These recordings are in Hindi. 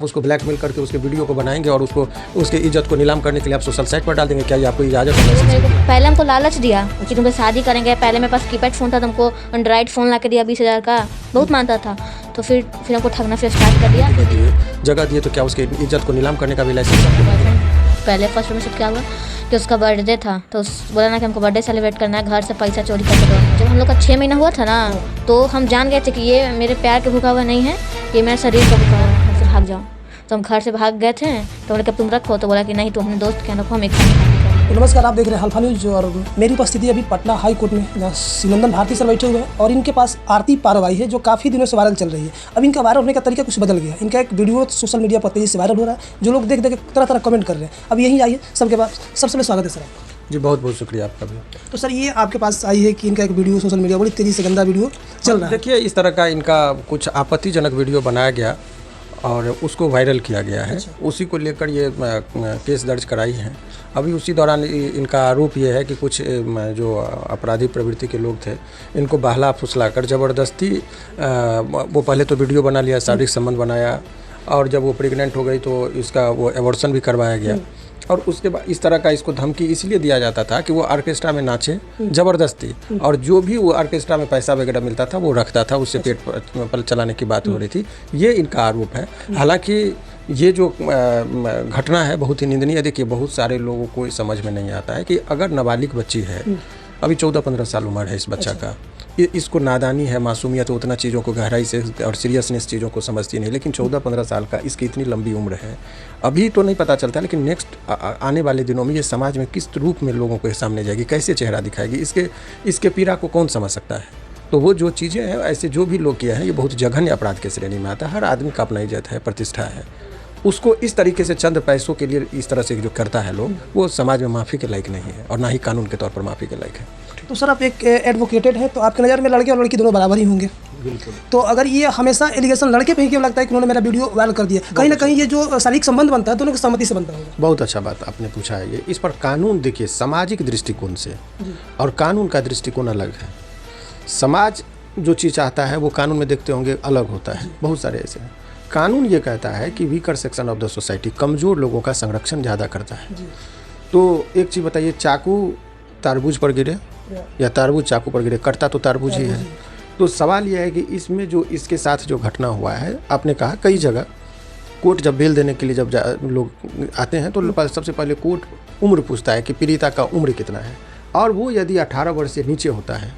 उसको ब्लैकमेल करके उसके वीडियो को बनाएंगे और उसको उसकी इज्जत को नीलाम करने के लिए आप सोशल साइट पर डाल देंगे। क्या ये आपको इजाज़त है? मेरे को पहले हमको लालच दिया कि तुमसे शादी करेंगे। पहले मेरे पास कीपैड फ़ोन था, तुमको एंड्रॉइड फ़ोन ला के दिया 20,000 का, बहुत मानता था। तो फिर हमको ठगना फिर स्टार्ट कर दिया। जगह दिए तो क्या उसकी इज्जत को नीलाम करने का भी लाइसेंस आपके पास है? पहले फर्स्ट में सब क्या हुआ कि उसका बर्थडे था, तो बोला ना कि हमको बर्थडे सेलिब्रेट करना है, घर से पैसा चोरी करके दो। जब हम लोग का 6 महीना हुआ था ना, तो हम जान गए थे कि ये मेरे प्यार के भूखा हुआ नहीं है, ये मेरे शरीर का भूखा हुआ है। फिर भाग जाओ, तो हम घर से भाग गए थे। तो बोले कि तुम रखो, तो बोला कि नहीं, तुम अपने दोस्त के रखो, हम एक साथ। नमस्कार, आप देख रहे हैं हल्फा न्यूज और मेरी उपस्थिति अभी पटना हाई कोर्ट में, जहाँ शिवनंदन भारती सर बैठे हुए हैं और इनके पास आरती पारवाई है जो काफ़ी दिनों से वायरल चल रही है। अब इनका वायरल होने का तरीका कुछ बदल गया। इनका एक वीडियो सोशल मीडिया पर तेजी से वायरल हो रहा है, जो लोग देख देख तरह तरह कमेंट कर रहे हैं। अब यहीं आइए, सबके पास सबसे पहले स्वागत है सर आपका। जी बहुत बहुत शुक्रिया आपका भी। तो सर ये आपके पास आई है कि इनका एक वीडियो सोशल मीडिया बड़ी तेज़ी से गंदा वीडियो चल रहा है। देखिए, इस तरह का इनका कुछ आपत्तिजनक वीडियो बनाया गया और उसको वायरल किया गया है। उसी को लेकर ये केस दर्ज कराई है। अभी उसी दौरान इनका आरोप ये है कि कुछ जो अपराधी प्रवृत्ति के लोग थे, इनको बहला फुसला कर ज़बरदस्ती वो पहले तो वीडियो बना लिया, शारीरिक संबंध बनाया, और जब वो प्रेग्नेंट हो गई तो इसका वो एबॉर्शन भी करवाया गया। और उसके बाद इस तरह का इसको धमकी इसलिए दिया जाता था कि वो ऑर्केस्ट्रा में नाचे ज़बरदस्ती, और जो भी वो ऑर्केस्ट्रा में पैसा वगैरह मिलता था वो रखता था, उससे पेट पर चलाने की बात हो रही थी। ये इनका आरोप है। हालांकि ये जो घटना है बहुत ही निंदनीय। देखिए, बहुत सारे लोगों को समझ में नहीं आता है कि अगर नाबालिग बच्ची है, अभी 14-15 साल उम्र है इस बच्चा का, इसको नादानी है, मासूमियत, तो उतना चीज़ों को गहराई से और सीरियसनेस चीज़ों को समझती नहीं। लेकिन 14-15 साल का, इसकी इतनी लंबी उम्र है, अभी तो नहीं पता चलता, लेकिन नेक्स्ट आने वाले दिनों में ये समाज में किस रूप में लोगों के सामने जाएगी, कैसे चेहरा दिखाएगी, इसके पीड़ा को कौन समझ सकता है। तो वो जो चीज़ें हैं, ऐसे जो भी लोग किए हैं, ये बहुत जघन्य अपराध के श्रेणी में आता है। हर आदमी का अपना इज्जत है, प्रतिष्ठा है, उसको इस तरीके से चंद पैसों के लिए इस तरह से जो करता है लोग, वो समाज में माफ़ी के लायक नहीं है और ना ही कानून के तौर पर माफ़ी के लायक है। तो सर आप एक एडवोकेटेड हैं, तो आपकी नज़र में लड़के और लड़की दोनों बराबर ही होंगे। बिल्कुल। तो अगर ये हमेशा एलिगेशन लड़के पे ही क्यों लगता है कि उन्होंने मेरा वीडियो वायरल कर दिया? कहीं ना कहीं ये जो शारीरिक संबंध बनता है दोनों की सहमति से बनता होगा। बहुत अच्छा बात आपने पूछा है। ये इस पर कानून, देखिए, सामाजिक दृष्टिकोण से और कानून का दृष्टिकोण अलग है। समाज जो चीज़ चाहता है वो कानून में देखते होंगे अलग होता है। बहुत सारे ऐसे हैं। कानून ये कहता है कि weaker section of the society, कमज़ोर लोगों का संरक्षण ज़्यादा करता है। तो एक चीज़ बताइए, चाकू तारबूज पर गिरे या तारबूज चाकू पर गिरे, कटता तो तारबूज ही है। तो सवाल यह है कि इसमें जो इसके साथ जो घटना हुआ है, आपने कहा कई जगह कोर्ट जब बेल देने के लिए जब लोग आते हैं तो सबसे पहले कोर्ट उम्र पूछता है कि पीड़िता का उम्र कितना है, और वो यदि 18 वर्ष से नीचे होता है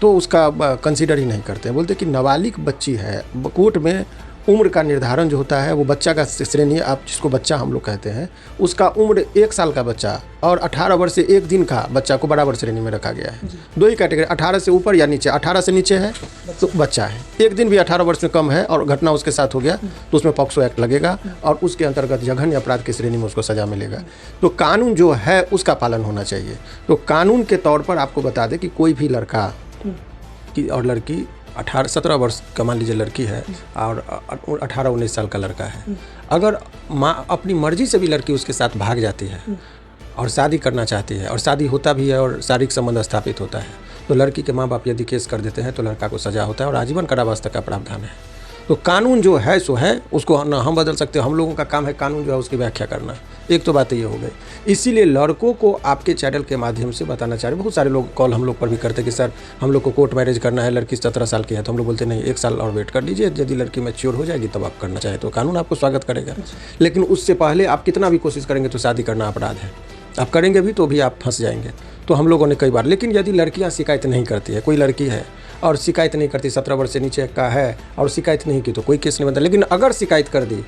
तो उसका कंसीडर ही नहीं करते हैं। बोलते कि नाबालिग बच्ची है। कोर्ट में उम्र का निर्धारण जो होता है वो बच्चा का श्रेणी, आप जिसको बच्चा हम लोग कहते हैं, उसका उम्र 1 साल का बच्चा और 18 वर्ष से 1 दिन का बच्चा को बराबर श्रेणी में रखा गया है। दो ही कैटेगरी, 18 से ऊपर या नीचे। 18 से नीचे है तो बच्चा है, 1 दिन भी 18 वर्ष से कम है और घटना उसके साथ हो गया तो उसमें पॉक्सो एक्ट लगेगा और उसके अंतर्गत जघन्य अपराध की श्रेणी में उसको सजा मिलेगा। तो कानून जो है उसका पालन होना चाहिए। तो कानून के तौर पर आपको बता दें कि कोई भी लड़का और लड़की 17 वर्ष का, मान लीजिए लड़की है और 18-19 साल का लड़का है, अगर माँ अपनी मर्जी से भी लड़की उसके साथ भाग जाती है और शादी करना चाहती है और शादी होता भी है और शारीरिक संबंध स्थापित होता है, तो लड़की के माँ बाप यदि केस कर देते हैं तो लड़का को सजा होता है और आजीवन कारावास तक का प्रावधान है। तो कानून जो है सो है, उसको ना हम बदल सकते। हम लोगों का काम है कानून जो है उसकी व्याख्या करना। एक तो बात ये हो गई। इसीलिए लड़कों को आपके चैनल के माध्यम से बताना चाह रहे हैं। बहुत सारे लोग कॉल हम लोग पर भी करते कि सर हम लोग को कोर्ट मैरिज करना है, लड़की 17 साल की है, तो हम लोग बोलते नहीं, 1 साल और वेट कर लीजिए, यदि लड़की मैच्योर हो जाएगी तब आप करना चाहें तो कानून आपको स्वागत करेगा। लेकिन उससे पहले आप कितना भी कोशिश करेंगे तो शादी करना अपराध है। आप करेंगे भी तो भी आप फंस जाएंगे। तो हम लोगों ने कई बार, लेकिन यदि लड़कियां शिकायत नहीं करती है, कोई लड़की है और शिकायत नहीं करती, 17 वर्ष से नीचे का है और शिकायत नहीं की तो कोई केस नहीं बनता। लेकिन अगर शिकायत कर दी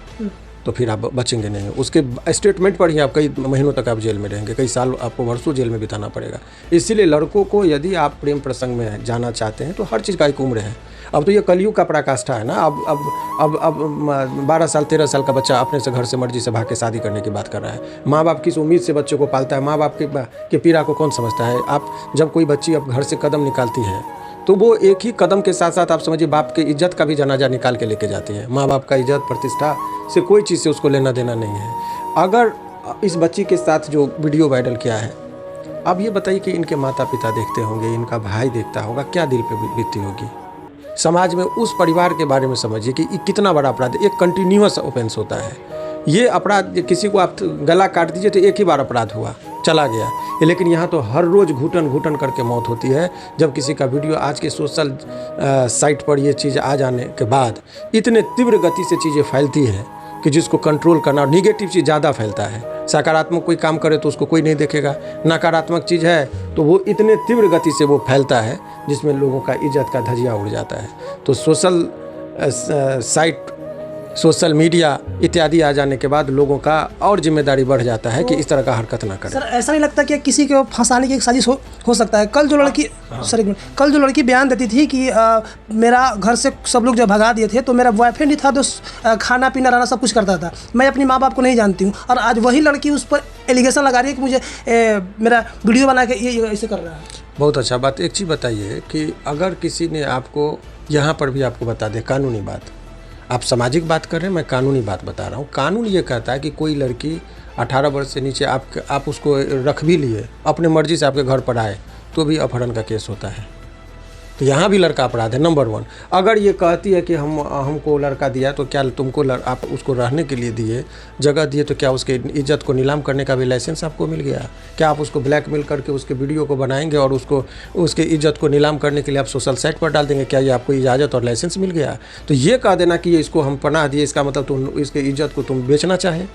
तो फिर आप बचेंगे नहीं। उसके स्टेटमेंट पर ही आप कई महीनों तक आप जेल में रहेंगे, कई साल आपको वर्षों जेल में बिताना पड़ेगा। इसीलिए लड़कों को यदि आप प्रेम प्रसंग में जाना चाहते हैं तो हर चीज़ का एक उम्र है। अब तो ये कलयुग का पराकाष्ठा है ना। अब 12 साल 13 साल का बच्चा अपने से घर से मर्जी से भाग के शादी करने की बात कर रहा है। माँ बाप किस उम्मीद से बच्चों को पालता है, माँ बाप के पीड़ा को कौन समझता है। आप जब कोई बच्ची अब घर से कदम निकालती है तो वो एक ही कदम के साथ साथ आप समझिए बाप की इज्जत का भी जनाजा निकाल के लेके जाती है। माँ बाप का इज्जत प्रतिष्ठा से कोई चीज़ से उसको लेना देना नहीं है। अगर इस बच्ची के साथ जो वीडियो वायरल किया है, अब ये बताइए कि इनके माता पिता देखते होंगे, इनका भाई देखता होगा, क्या दिल पे बीतती होगी। समाज में उस परिवार के बारे में समझिए कि ये कितना बड़ा अपराध है। एक कंटिन्यूअस ऑफेंस होता है ये अपराध। किसी को आप गला काट दीजिए तो एक ही बार अपराध हुआ, चला गया, लेकिन यहाँ तो हर रोज़ घुटन घुटन करके मौत होती है। जब किसी का वीडियो आज के सोशल साइट पर ये चीज़ आ जाने के बाद इतने तीव्र गति से चीज़ें फैलती है कि जिसको कंट्रोल करना, और निगेटिव चीज़ ज़्यादा फैलता है। सकारात्मक कोई काम करे तो उसको कोई नहीं देखेगा, नकारात्मक चीज़ है तो वो इतने तीव्र गति से वो फैलता है जिसमें लोगों का इज्जत का धजिया उड़ जाता है। तो सोशल साइट, सोशल मीडिया इत्यादि आ जाने के बाद लोगों का और जिम्मेदारी बढ़ जाता है कि इस तरह का हरकत ना करें। सर ऐसा नहीं लगता कि किसी को फंसाने की एक साजिश हो सकता है? कल जो लड़की कल जो लड़की बयान देती थी कि मेरा घर से सब लोग जब भगा दिए थे तो मेरा बॉयफ्रेंड ही था तो खाना पीना रहना सब कुछ करता था, मैं अपनी माँ बाप को नहीं जानती हूँ, और आज वही लड़की उस पर एलिगेशन लगा रही है कि मुझे मेरा वीडियो बना के ये ऐसे कर रहा है। बहुत अच्छा बात। एक चीज़ बताइए कि अगर किसी ने आपको यहाँ पर भी आपको बता दे कानूनी बात, आप सामाजिक बात कर रहे हैं, मैं कानूनी बात बता रहा हूँ। कानून ये कहता है कि कोई लड़की 18 वर्ष से नीचे आप उसको रख भी लिए, अपने मर्जी से आपके घर पर आए तो भी अपहरण का केस होता है। तो यहाँ भी लड़का अपराध है नंबर 1। अगर ये कहती है कि हमको लड़का दिया तो क्या तुमको आप उसको रहने के लिए दिए, जगह दिए, तो क्या उसके इज्जत को नीलाम करने का भी लाइसेंस आपको मिल गया? क्या आप उसको ब्लैकमेल करके उसके वीडियो को बनाएंगे और उसके इज्जत को नीलाम करने के लिए आप सोशल साइट पर डाल देंगे? क्या ये आपको इजाज़त और लाइसेंस मिल गया? तो ये कह देना कि ये इसको हम पनाह दिए, इसका मतलब तुम इसके इज्जत को तुम बेचना चाहे?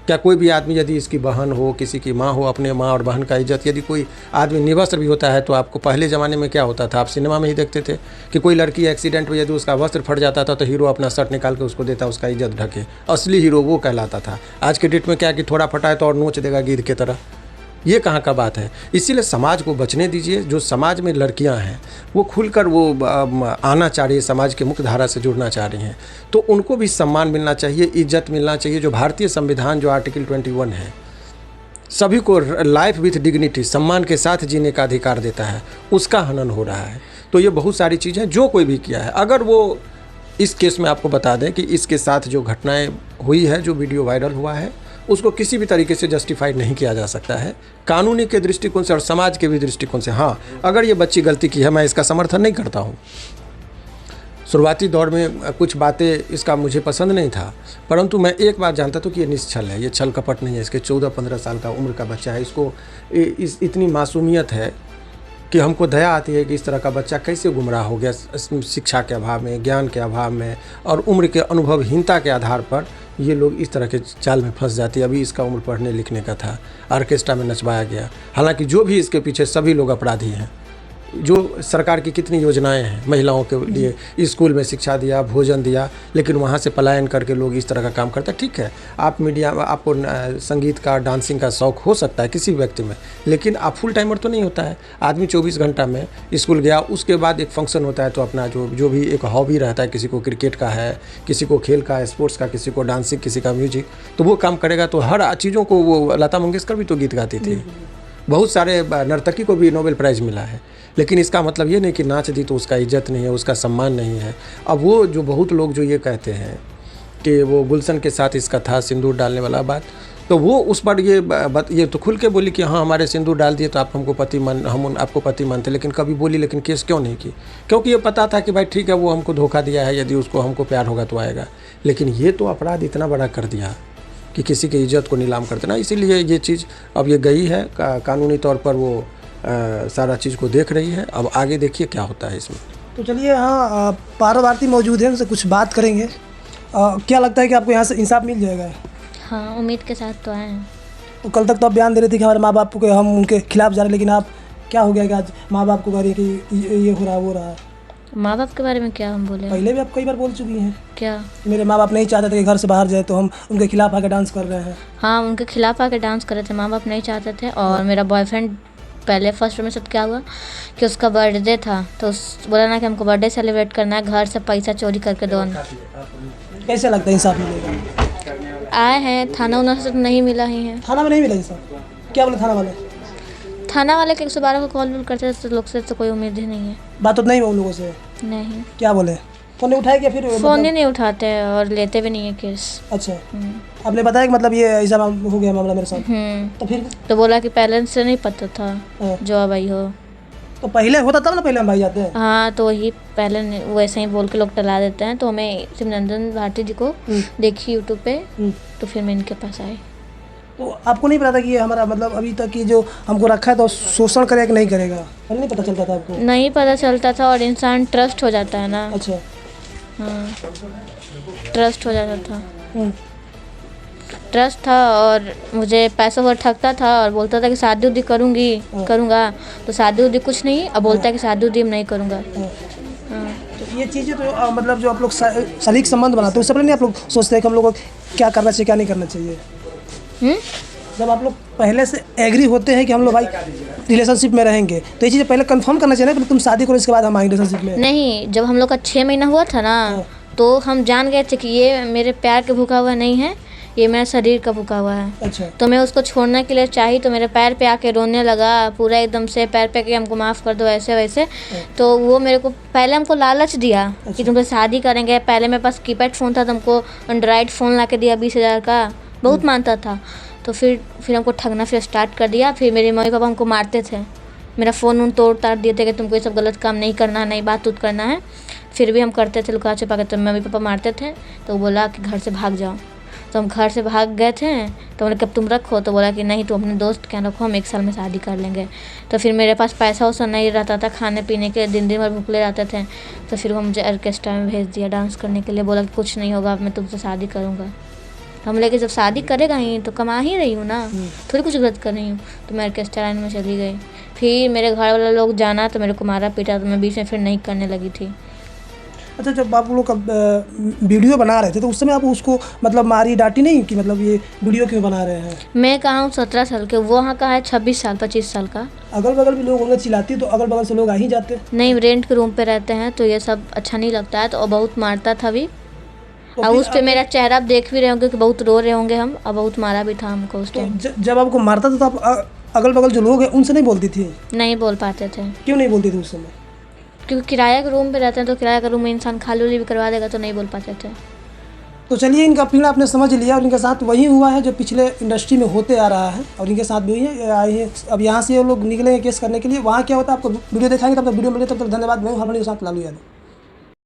क्या कोई भी आदमी यदि इसकी बहन हो, किसी की माँ हो, अपने माँ और बहन का इज्जत, यदि कोई आदमी निवस्त्र भी होता है तो आपको पहले ज़माने में क्या होता था, आप सिनेमा में ही देखते थे कि कोई लड़की एक्सीडेंट में यदि उसका वस्त्र फट जाता था तो हीरो अपना शर्ट निकाल के उसको देता, उसका इज्जत ढके, असली हीरो वो कहलाता था। आज के डेट में क्या कि थोड़ा फटा है तो और नोच देगा गिद्ध की तरह। ये कहाँ का बात है? इसीलिए समाज को बचने दीजिए। जो समाज में लड़कियां हैं वो खुलकर वो आना चाह रही है, समाज के मुख्य धारा से जुड़ना चाह रही हैं, तो उनको भी सम्मान मिलना चाहिए, इज्जत मिलना चाहिए। जो भारतीय संविधान जो आर्टिकल 21 है, सभी को लाइफ विथ डिग्निटी, सम्मान के साथ जीने का अधिकार देता है, उसका हनन हो रहा है। तो ये बहुत सारी चीज़ें जो कोई भी किया है, अगर वो इस केस में आपको बता दें कि इसके साथ जो घटनाएँ हुई है, जो वीडियो वायरल हुआ है, उसको किसी भी तरीके से जस्टिफाइड नहीं किया जा सकता है कानूनी के दृष्टिकोण से और समाज के भी दृष्टिकोण से। हाँ, अगर ये बच्ची गलती की है, मैं इसका समर्थन नहीं करता हूँ। शुरुआती दौर में कुछ बातें इसका मुझे पसंद नहीं था, परंतु मैं एक बात जानता था कि ये निश्छल है, ये छल कपट नहीं है। इसके 14-15 साल का उम्र का बच्चा है, इसको इतनी मासूमियत है कि हमको दया आती है कि इस तरह का बच्चा कैसे गुमराह हो गया शिक्षा के अभाव में, ज्ञान के अभाव में और उम्र के अनुभवहीनता के आधार पर ये लोग इस तरह के चाल में फंस जाती है। अभी इसका उम्र पढ़ने लिखने का था, ऑर्केस्ट्रा में नचवाया गया। हालांकि जो भी इसके पीछे सभी लोग अपराधी हैं। जो सरकार की कितनी योजनाएं हैं महिलाओं के लिए, स्कूल में शिक्षा दिया, भोजन दिया, लेकिन वहाँ से पलायन करके लोग इस तरह का काम करते हैं। ठीक है, आप मीडिया, आपको संगीत का, डांसिंग का शौक़ हो सकता है किसी व्यक्ति में, लेकिन आप फुल टाइमर तो नहीं होता है। आदमी 24 घंटा में स्कूल गया, उसके बाद एक फंक्शन होता है तो अपना जो भी एक हॉबी रहता है, किसी को क्रिकेट का है, किसी को खेल का, स्पोर्ट्स का, किसी को डांसिंग, किसी का म्यूजिक, तो वो काम करेगा। तो हर चीज़ों को वो लता मंगेशकर भी तो गीत गाती थी, बहुत सारे नर्तकी को भी नोबेल प्राइज़ मिला है, लेकिन इसका मतलब ये नहीं कि नाच दी तो उसका इज्जत नहीं है, उसका सम्मान नहीं है। अब वो जो बहुत लोग जो ये कहते हैं कि वो गुलशन के साथ इसका था सिंदूर डालने वाला बात, तो वो उस पर ये तो खुल के बोली कि हाँ हमारे सिंदूर डाल दिए तो आप हमको हम आपको पति मानते, लेकिन कभी बोली लेकिन केस क्यों नहीं की? क्योंकि ये पता था कि भाई ठीक है वो हमको धोखा दिया है, यदि उसको हमको प्यार होगा तो आएगा। लेकिन ये तो अपराध इतना बड़ा कर दिया कि किसी की इज्जत को नीलाम कर देना। इसीलिए ये चीज़ अब ये गई है कानूनी तौर पर, वो सारा चीज़ को देख रही है। अब आगे देखिए क्या होता है इसमें। तो चलिए, हाँ, पारो भारती मौजूद हैं, उनसे कुछ बात करेंगे। क्या लगता है कि आपको यहाँ से इंसाफ मिल जाएगा? हाँ, उम्मीद के साथ तो आए हैं। तो कल तक तो आप बयान दे रहे थे कि हमारे माँ बाप को हम उनके खिलाफ जा रहे हैं, लेकिन आप क्या हो गया कि आज माँ बाप को कह रही है कि ये हो रहा वो रहा? माँ बाप के बारे में क्या हम बोले? पहले भी आप कई बार बोल चुकी हैं। क्या? मेरे मेरे माँ बाप नहीं चाहते थे कि घर से बाहर जाए, तो हम उनके खिलाफ आके डांस कर रहे हैं। हाँ, उनके खिलाफ आके डांस कर रहे थे, माँ बाप नहीं चाहते थे। और मेरा बॉयफ्रेंड पहले फर्स्ट में सब क्या हुआ कि उसका बर्थडे था तो बोला ना कि हमको बर्थडे सेलिब्रेट करना है, घर से पैसा चोरी करके दो। कैसे लगता है इंसाफ मिलेगा? आए हैं थाना उना से तो नहीं मिला ही है। थाना में नहीं मिला इंसाफ? क्या बोले थाना वाले? थाना वाले के 112 को कॉल करते थे, लोग से तो कोई उम्मीद ही नहीं है। बात तो नहीं हुआ उन लोगों से? नहीं। क्या बोले? फ़ोन नहीं उठाए क्या फिर? फ़ोन ही नहीं उठाते और लेते भी नहीं है केस। अच्छा, आपने बताया कि मतलब ये ऐसा हो गया मामला मेरे साथ, तो फिर? तो बोला कि पहले से नहीं पता था जो अब आई हो। तो पहले होता तब ना, पहले हम भाग जाते हैं। हाँ, तो वही पहले वैसे ही बोल के लोग टला देते हैं। तो हमें सिमरन भारती जी को देखी यूट्यूब पे, तो फिर मैं इनके पास आई। तो आपको नहीं पता था कि ये हमारा मतलब अभी तक ये जो हमको रखा है तो शोषण करेगा कि नहीं करेगा, पहले नहीं पता चलता था आपको? नहीं पता चलता था, और इंसान ट्रस्ट हो जाता है ना। अच्छा। हाँ, ट्रस्ट हो जाता था। हम्म। ट्रस्ट था, और मुझे पैसा हुआ ठगता था और बोलता था कि शादी उदी करूँगा, तो शादी उदी कुछ नहीं, अब बोलता है कि शादी उदी नहीं करूँगा। हाँ। तो ये चीज़ें तो मतलब जो आप लोग शारीरिक संबंध बनाते हो उससे पहले नहीं आप लोग सोचते हैं कि हम लोग को क्या करना चाहिए क्या नहीं करना चाहिए? जब आप लोग पहले से एग्री होते हैं कि हम लोग भाई रिलेशनशिप में रहेंगे, तो ये चीज़ें पहले कंफर्म करना चाहिए ना कि तुम शादी करो इसके बाद हम आएंगे रिलेशनशिप में? नहीं, जब हम लोग का 6 महीना हुआ था ना, तो हम जान गए थे कि ये मेरे प्यार के भूखा हुआ नहीं है, ये मेरा शरीर का भूखा हुआ है। अच्छा। तो मैं उसको छोड़ने के लिए चाही, तो मेरे पैर पे आके रोने लगा पूरा एकदम से, पैर पे कि हमको माफ़ कर दो ऐसे वैसे। तो वो मेरे को पहले हमको लालच दिया कि तुमसे शादी करेंगे। पहले मेरे पास कीपैड फ़ोन था, तो हमको एंड्रॉयड फ़ोन ला के दिया 20,000 का, बहुत मानता था। तो फिर हमको ठगना फिर स्टार्ट कर दिया। फिर मेरे मम्मी पापा हमको मारते थे, मेरा फ़ोन उन तोड़ ताड़ दिए थे कि तुमको ये सब गलत काम नहीं करना है, नहीं बात उत करना है। फिर भी हम करते थे लुका छिपा के, तो मम्मी पापा मारते थे। तो वो बोला कि घर से भाग जाओ, तो हम घर से भाग गए थे। तो बोले कब तुम रखो, तो बोला कि नहीं तुम अपने दोस्त क्या रखो, हम 1 साल में शादी कर लेंगे। तो फिर मेरे पास पैसा वैसा नहीं रहता था खाने पीने के, दिन दिन भर भूखले रहते थे। तो फिर वो मुझे ऑर्केस्ट्रा में भेज दिया डांस करने के लिए, बोला कि कुछ नहीं होगा, मैं तुमसे शादी करूँगा। हम लेके जब शादी करेगा ही तो कमा ही रही हूँ ना, थोड़ी कुछ गलत कर रही हूँ। तो मैं ऑर्केस्ट्रा लाइन में चली गई। फिर मेरे घर वाले लोग जाना तो मेरे को मारा पीटा, तो मैं बीच में फिर नहीं करने लगी थी। अच्छा, जब आप लोग वीडियो बना रहे थे तो उस समय आप उसको मतलब मारी डांटी नहीं कि मतलब ये वीडियो क्यों बना रहे हैं? मैं कहाँ हूँ 17 साल के, वो वहाँ का है 26 साल 25 साल का। अगल बगल भी लोग होंगे, चिल्लाती तो अगल बगल से लोग आ ही जाते। नहीं, रेंट के रूम पे रहते हैं, तो ये सब अच्छा नहीं लगता है। तो बहुत मारता था भी, तो और फिर उस पे मेरा चेहरा आप देख भी रहे होंगे कि बहुत रो रहे होंगे हम, और बहुत मारा भी था हमको उस टाइम। जब आपको मारता था तो आप अगल बगल जो लोग हैं उनसे नहीं बोलती थी? नहीं बोल पाते थे। क्यों नहीं बोलती थी उस समय? क्योंकि किराया के रूम पे रहते हैं, तो किराया का रूम में इंसान खाली उली भी करवा देगा, तो नहीं बोल पाते थे। तो चलिए, इनका पीड़ा आपने समझ लिया, और इनके साथ वही हुआ है जो पिछले इंडस्ट्री में होते आ रहा है, और इनके साथ भी हुई है आए हैं। अब यहाँ से ये लोग निकलेंगे केस करने के लिए, वहाँ क्या होता है आपको वीडियो दिखाएंगे। तब तक वीडियो मिले, तब तक धन्यवाद। मैं हमारे साथ लालू यादव।